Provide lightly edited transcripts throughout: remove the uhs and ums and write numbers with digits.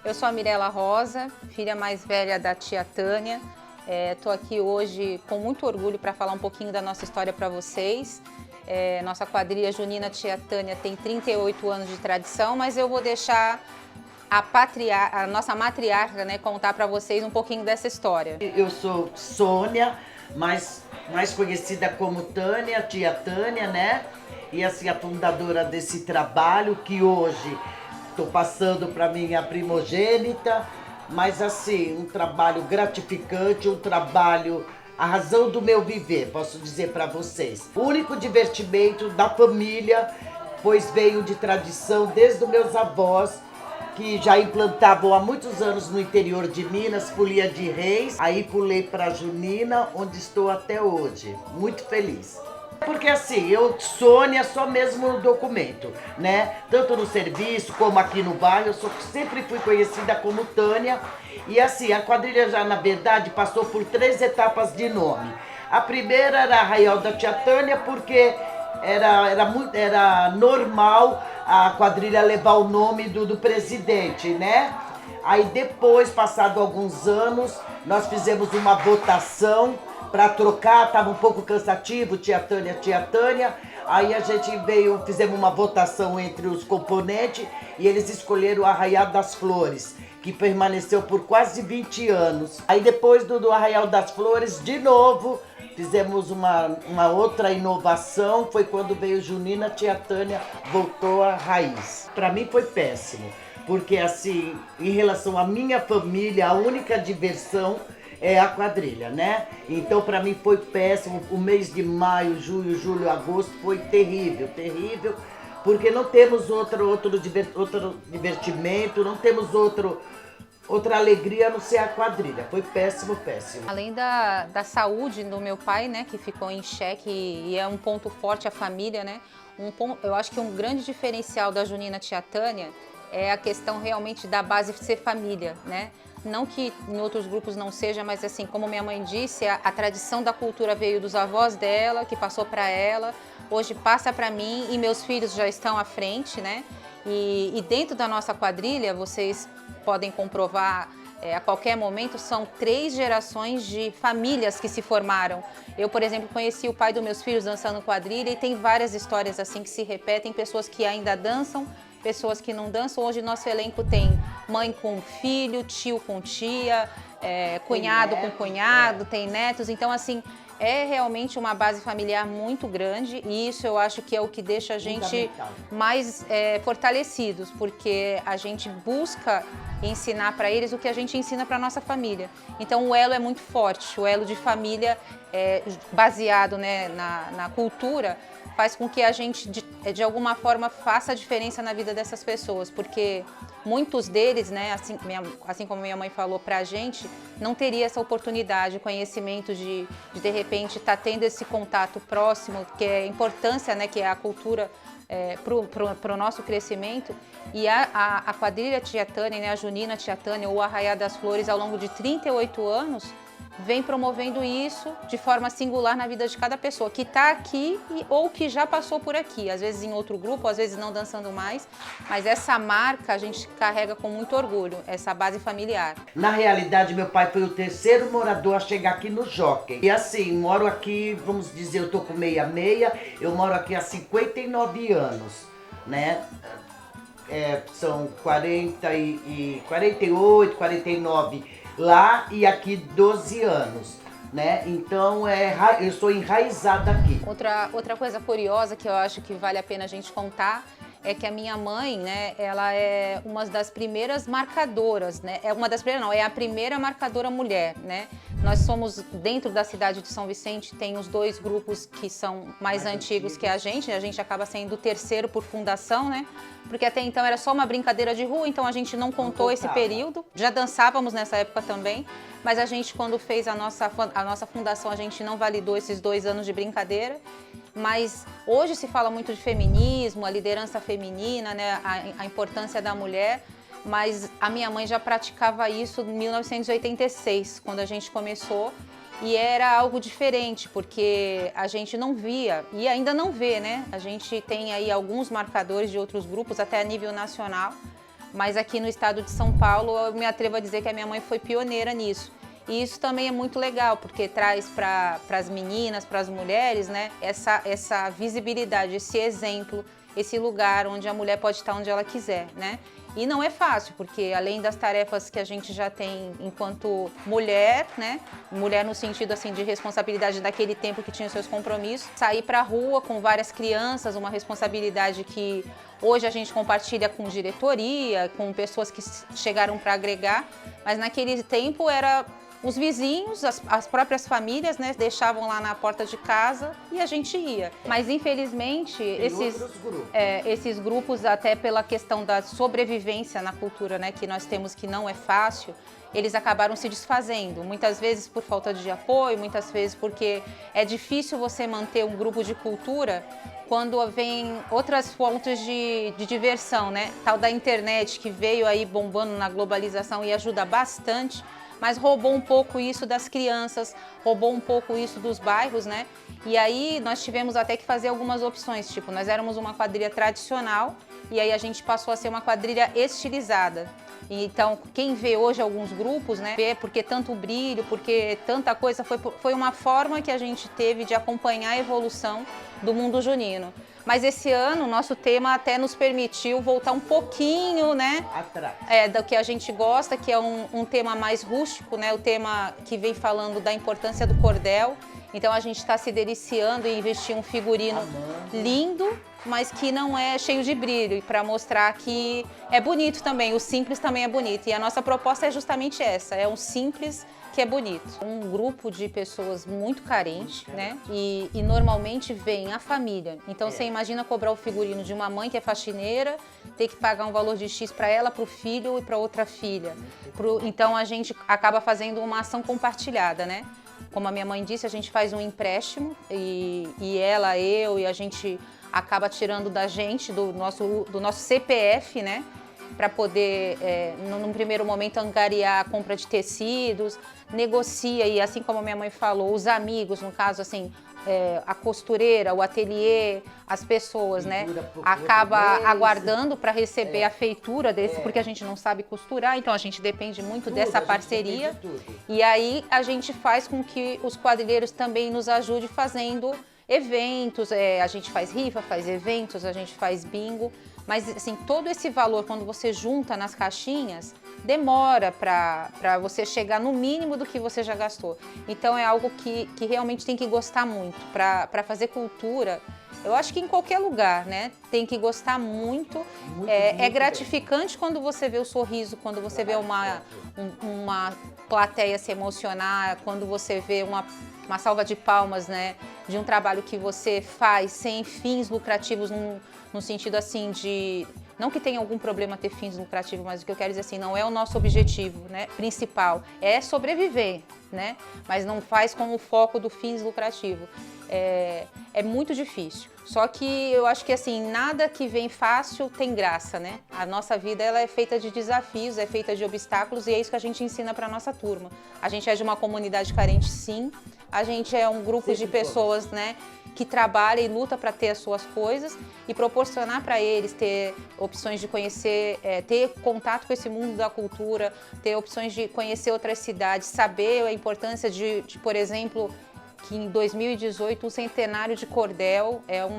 Eu sou a Mirela Rosa, filha mais velha da tia Tânia. Estou aqui hoje com muito orgulho para falar um pouquinho da nossa história para vocês. Nossa quadrilha junina Tia Tânia tem 38 anos de tradição, mas eu vou deixar a nossa matriarca, né, contar para vocês um pouquinho dessa história. Eu sou Sônia, mais conhecida como Tânia, tia Tânia, né? E assim, a fundadora desse trabalho que hoje estou passando para minha primogênita, mas assim, um trabalho gratificante, um trabalho, a razão do meu viver, posso dizer para vocês. O único divertimento da família, pois veio de tradição desde os meus avós, que já implantavam há muitos anos no interior de Minas, folia de reis. Aí pulei para Junina, onde estou até hoje. Muito feliz. Porque assim, eu, Sônia, só mesmo no documento, né? Tanto no serviço como aqui no bairro, eu sempre fui conhecida como Tânia. E assim, a quadrilha já, na verdade, passou por 3 etapas de nome. A primeira era Arraial da Tia Tânia, porque era normal a quadrilha levar o nome do presidente, né? Aí depois, passado alguns anos, nós fizemos uma votação para trocar, estava um pouco cansativo, tia Tânia. Aí a gente fizemos uma votação entre os componentes e eles escolheram o Arraial das Flores, que permaneceu por quase 20 anos. Aí depois do Arraial das Flores, de novo, fizemos uma outra inovação, foi quando veio Junina, tia Tânia voltou à raiz. Para mim foi péssimo, porque assim, em relação à minha família, a única diversão é a quadrilha, né? Então para mim foi péssimo, o mês de maio, junho, julho, agosto foi terrível, terrível, porque não temos outro divertimento, não temos outra alegria a não ser a quadrilha. Foi péssimo, péssimo. Além da saúde do meu pai, né, que ficou em xeque e é um ponto forte a família, né? Eu acho que um grande diferencial da Junina Tia Tânia é a questão realmente da base ser família, né? Não que em outros grupos não seja, mas assim, como minha mãe disse, a tradição da cultura veio dos avós dela, que passou para ela, hoje passa para mim e meus filhos já estão à frente, né? E dentro da nossa quadrilha, vocês podem comprovar a qualquer momento, são 3 gerações de famílias que se formaram. Eu, por exemplo, conheci o pai dos meus filhos dançando quadrilha e tem várias histórias assim que se repetem, pessoas que ainda dançam, pessoas que não dançam. Hoje nosso elenco tem mãe com filho, tio com tia, cunhado com cunhado, tem netos. Então, assim, é realmente uma base familiar muito grande e isso eu acho que é o que deixa a gente mais fortalecidos, porque a gente busca ensinar para eles o que a gente ensina para nossa família. Então o elo é muito forte, o elo de família baseado, né, na cultura, faz com que a gente, de alguma forma, faça a diferença na vida dessas pessoas, porque muitos deles, né, assim como minha mãe falou pra gente, não teria essa oportunidade, conhecimento de repente, estar tendo esse contato próximo, que é a importância, né, que é a cultura para o nosso crescimento. E a quadrilha Tia Tânia, né, a Junina Tia Tânia, ou Arraial das Flores, ao longo de 38 anos, vem promovendo isso de forma singular na vida de cada pessoa que está aqui ou que já passou por aqui, às vezes em outro grupo, às vezes não dançando mais, mas essa marca a gente carrega com muito orgulho, essa base familiar. Na realidade, meu pai foi o 3º morador a chegar aqui no Jockey. E assim, moro aqui, vamos dizer, eu tô com 66, eu moro aqui há 59 anos, né? São 48, 49 lá e aqui 12 anos, né? Então eu sou enraizada aqui. Outra coisa curiosa que eu acho que vale a pena a gente contar é que a minha mãe, né, ela é uma das primeiras marcadoras, né? É a primeira marcadora mulher, né? Nós somos, dentro da cidade de São Vicente, tem os 2 grupos que são mais antigos que a gente acaba sendo o 3º por fundação, né? Porque até então era só uma brincadeira de rua, então a gente não contou esse período. Já dançávamos nessa época também, mas a gente, quando fez a nossa fundação, a gente não validou esses 2 anos de brincadeira. Mas hoje se fala muito de feminismo, a liderança feminina, né, a importância da mulher, mas a minha mãe já praticava isso em 1986, quando a gente começou, e era algo diferente, porque a gente não via, e ainda não vê, né? A gente tem aí alguns marcadores de outros grupos, até a nível nacional, mas aqui no estado de São Paulo eu me atrevo a dizer que a minha mãe foi pioneira nisso. E isso também é muito legal, porque traz para as meninas, para as mulheres, né, essa visibilidade, esse exemplo, esse lugar onde a mulher pode estar onde ela quiser, né? E não é fácil, porque além das tarefas que a gente já tem enquanto mulher, né? Mulher no sentido assim de responsabilidade daquele tempo que tinha seus compromissos, sair para a rua com várias crianças, uma responsabilidade que hoje a gente compartilha com diretoria, com pessoas que chegaram para agregar, mas naquele tempo era os vizinhos, as próprias famílias, né, deixavam lá na porta de casa e a gente ia. Mas, infelizmente, esses grupos, até pela questão da sobrevivência na cultura, né, que nós temos que não é fácil, eles acabaram se desfazendo. Muitas vezes por falta de apoio, muitas vezes porque é difícil você manter um grupo de cultura quando vem outras fontes de diversão, né? Tal da internet que veio aí bombando na globalização e ajuda bastante, mas roubou um pouco isso das crianças, roubou um pouco isso dos bairros, né? E aí nós tivemos até que fazer algumas opções, tipo, nós éramos uma quadrilha tradicional e aí a gente passou a ser uma quadrilha estilizada. Então, quem vê hoje alguns grupos, né, vê porque tanto brilho, porque tanta coisa, foi uma forma que a gente teve de acompanhar a evolução do mundo junino. Mas esse ano, nosso tema até nos permitiu voltar um pouquinho, né, atrás. Do que a gente gosta, que é um tema mais rústico, né, o tema que vem falando da importância do cordel. Então a gente está se deliciando em investir um figurino lindo, mas que não é cheio de brilho, para mostrar que é bonito também, o simples também é bonito. E a nossa proposta é justamente essa, é um simples que é bonito. Um grupo de pessoas muito carente, né? E normalmente vem a família. Então você imagina cobrar o figurino de uma mãe que é faxineira, ter que pagar um valor de X para ela, para o filho e para outra filha. Então a gente acaba fazendo uma ação compartilhada, né? Como a minha mãe disse, a gente faz um empréstimo e ela, eu e a gente acaba tirando da gente, do nosso CPF, né? Para poder, num primeiro momento, angariar a compra de tecidos, negocia e, assim como a minha mãe falou, os amigos, no caso, assim, a costureira, o ateliê, as pessoas, né, acaba aguardando para receber a feitura desse, porque a gente não sabe costurar, então a gente depende muito dessa parceria. E aí a gente faz com que os quadrilheiros também nos ajudem fazendo eventos, a gente faz rifa, faz eventos, a gente faz bingo, mas assim, todo esse valor, quando você junta nas caixinhas, demora para você chegar no mínimo do que você já gastou. Então é algo que realmente tem que gostar muito. Para fazer cultura, eu acho que em qualquer lugar, né? Tem que gostar muito. É gratificante quando você vê o sorriso, quando você vê uma plateia se emocionar, quando você vê uma salva de palmas, né, de um trabalho que você faz sem fins lucrativos, no sentido assim de... Não que tenha algum problema ter fins lucrativos, mas o que eu quero dizer assim, não é o nosso objetivo, né, principal, é sobreviver, né, mas não faz como foco do fins lucrativo. É muito difícil. Só que eu acho que assim, nada que vem fácil tem graça, né? A nossa vida ela é feita de desafios, é feita de obstáculos e é isso que a gente ensina para a nossa turma. A gente é de uma comunidade carente, sim. A gente é um grupo de pessoas, né, que trabalha e luta para ter as suas coisas e proporcionar para eles ter opções de conhecer, ter contato com esse mundo da cultura, ter opções de conhecer outras cidades, saber a importância de por exemplo, que em 2018 o centenário de cordel é um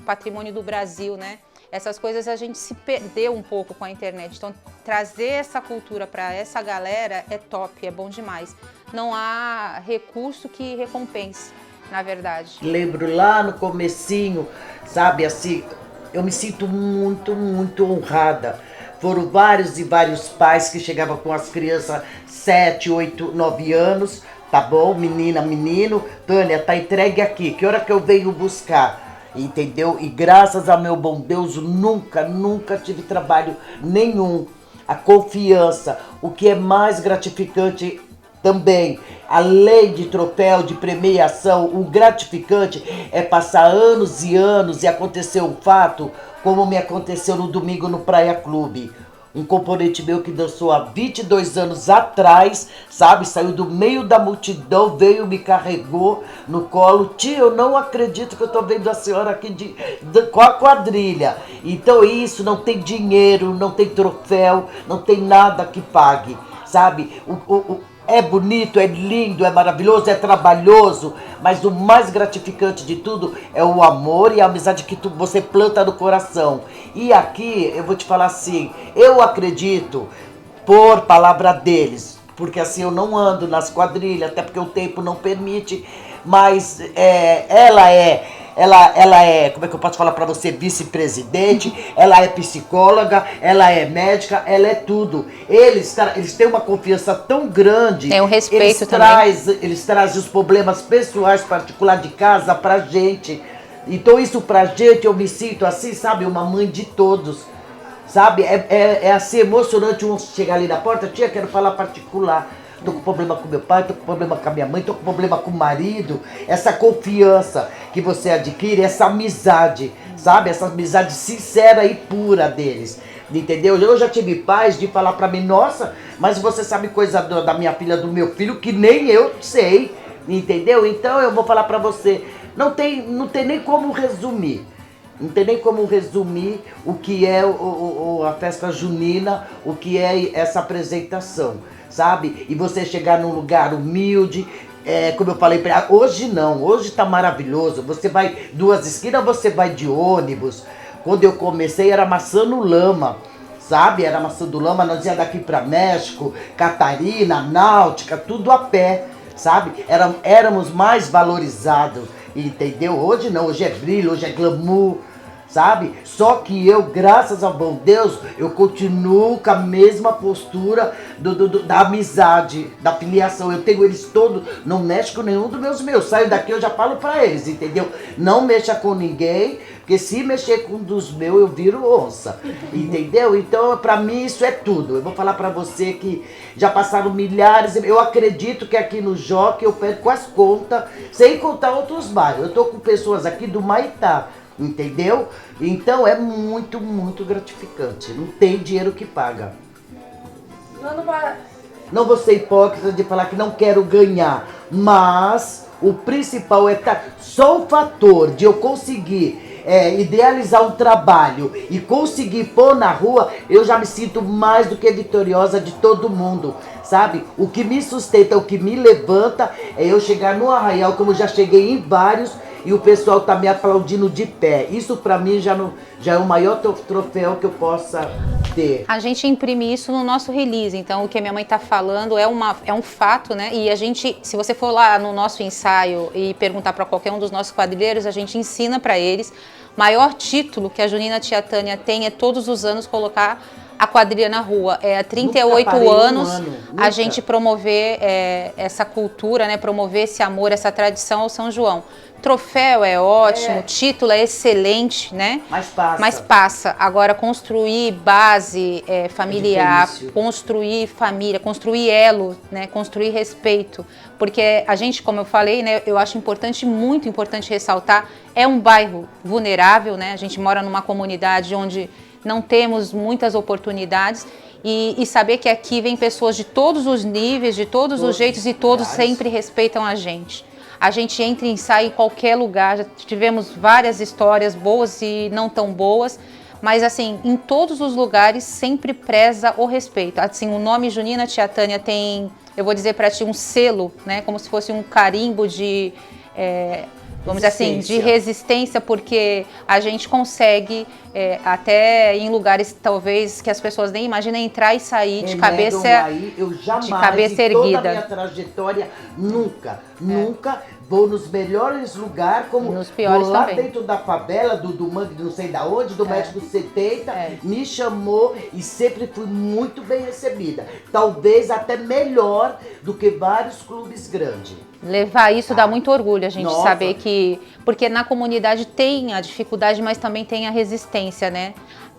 patrimônio do Brasil, né? Essas coisas a gente se perdeu um pouco com a internet. Então, trazer essa cultura para essa galera é top, é bom demais. Não há recurso que recompense, na verdade. Lembro lá no comecinho, sabe, assim, eu me sinto muito, muito honrada. Foram vários e vários pais que chegavam com as crianças 7, 8, 9 anos, tá bom, menina, menino, Tânia, tá entregue aqui, que hora que eu venho buscar? Entendeu? E graças a meu bom Deus, nunca tive trabalho nenhum. A confiança, o que é mais gratificante também, além de troféu, de premiação, o gratificante é passar anos e anos e acontecer um fato, como me aconteceu no domingo no Praia Clube. um componente meu que dançou há 22 anos atrás, sabe? Saiu do meio da multidão, veio, me carregou no colo. Tia, eu não acredito que eu tô vendo a senhora aqui com a quadrilha. Então isso, não tem dinheiro, não tem troféu, não tem nada que pague, sabe? É bonito, é lindo, é maravilhoso, é trabalhoso, mas o mais gratificante de tudo é o amor e a amizade que você planta no coração. E aqui, eu vou te falar assim, eu acredito por palavra deles, porque assim eu não ando nas quadrilhas, até porque o tempo não permite, mas ela é, como é que eu posso falar pra você, vice-presidente, ela é psicóloga, ela é médica, ela é tudo. Eles têm uma confiança tão grande. Tem um respeito também. Eles trazem os problemas pessoais, particulares de casa pra gente. Então isso pra gente, eu me sinto assim, sabe, uma mãe de todos. Sabe, é assim emocionante um chegar ali na porta, tia, quero falar particular. Tô com problema com meu pai, tô com problema com a minha mãe, tô com problema com o marido. Essa confiança que você adquire, essa amizade, sabe? Essa amizade sincera e pura deles, entendeu? Eu já tive pais de falar pra mim, nossa, mas você sabe coisa da minha filha, do meu filho, que nem eu sei, entendeu? Então eu vou falar pra você, não tem nem como resumir. Não tem nem como resumir o que é a festa junina, o que é essa apresentação, sabe? E você chegar num lugar humilde, como eu falei, hoje não, hoje tá maravilhoso. Você vai 2 esquinas, você vai de ônibus. Quando eu comecei era Maçã no Lama, sabe? Era Maçã do Lama, nós ia daqui para México, Catarina, Náutica, tudo a pé, sabe? Éramos mais valorizados. Entendeu? Hoje não, hoje é brilho, hoje é glamour, sabe? Só que eu, graças ao bom Deus, eu continuo com a mesma postura da amizade, da filiação. Eu tenho eles todos, não mexo com nenhum dos meus. Saio daqui, eu já falo pra eles, entendeu? Não mexa com ninguém, porque se mexer com um dos meus, eu viro onça, entendeu? Então, pra mim, isso é tudo. Eu vou falar pra você que já passaram milhares, eu acredito que aqui no Jockey eu perco as contas, sem contar outros bairros. Eu tô com pessoas aqui do Maitá, entendeu? Então é muito, muito gratificante. Não tem dinheiro que paga. Não vou ser hipócrita de falar que não quero ganhar, mas o principal é só o fator de eu conseguir idealizar um trabalho e conseguir pôr na rua, eu já me sinto mais do que vitoriosa de todo mundo, sabe? O que me sustenta, o que me levanta é eu chegar no Arraial, como eu já cheguei em vários, e o pessoal tá me aplaudindo de pé. Isso pra mim já é o maior troféu que eu possa ter. A gente imprime isso no nosso release, então o que a minha mãe tá falando é um fato, né? E a gente, se você for lá no nosso ensaio e perguntar para qualquer um dos nossos quadrilheiros, a gente ensina para eles. Maior título que a Junina Tia Tânia tem é todos os anos colocar a quadrilha na rua. Há 38 anos a gente promover essa cultura, né? Promover esse amor, essa tradição ao São João. Troféu é ótimo, título é excelente, né? Mas passa. Agora, construir base familiar, construir família, construir elo, né? Construir respeito. Porque a gente, como eu falei, né? Eu acho importante, muito importante ressaltar, é um bairro vulnerável, né? A gente mora numa comunidade onde não temos muitas oportunidades e saber que aqui vem pessoas de todos os níveis, de todos os jeitos e todos sempre respeitam a gente. A gente entra e sai em qualquer lugar, já tivemos várias histórias boas e não tão boas, mas assim, em todos os lugares sempre preza o respeito. Assim, o nome Junina Tia Tânia tem, eu vou dizer para ti, um selo, né, como se fosse um carimbo de, vamos dizer assim, de resistência, porque a gente consegue, até em lugares talvez que as pessoas nem imaginem, entrar e sair de cabeça, eu jamais, de cabeça erguida. Toda a minha trajetória, nunca vou nos melhores lugares, como nos piores vou lá também. dentro da favela, do mangue, não sei da onde, do México 70, me chamou e sempre fui muito bem recebida. Talvez até melhor do que vários clubes grandes. Levar isso dá muito orgulho, a gente saber que... Porque na comunidade tem a dificuldade, mas também tem a resistência, né?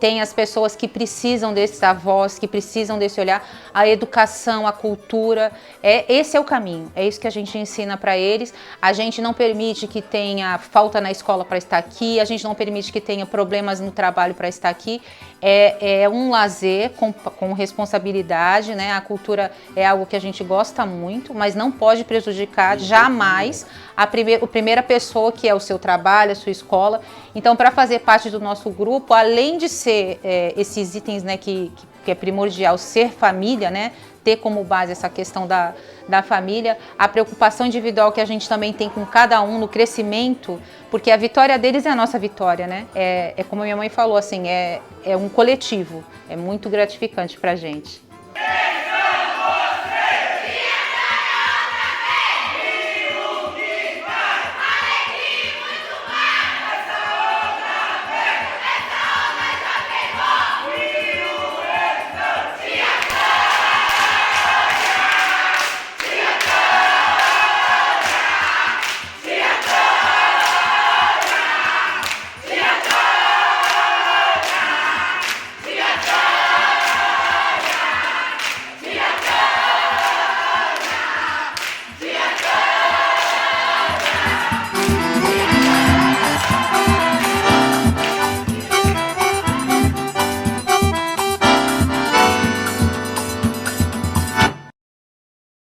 tem as pessoas que precisam dessa voz, que precisam desse olhar, a educação, a cultura, esse é o caminho, é isso que a gente ensina para eles. A gente não permite que tenha falta na escola para estar aqui, a gente não permite que tenha problemas no trabalho para estar aqui, é um lazer com responsabilidade, né? A cultura é algo que a gente gosta muito, mas não pode prejudicar jamais a primeira pessoa que é o seu trabalho, a sua escola. Então, para fazer parte do nosso grupo, além de ser esses itens, né, que é primordial ser família, né, ter como base essa questão da família, a preocupação individual que a gente também tem com cada um no crescimento, porque a vitória deles é a nossa vitória, né? É como a minha mãe falou, assim, é um coletivo, é muito gratificante pra gente.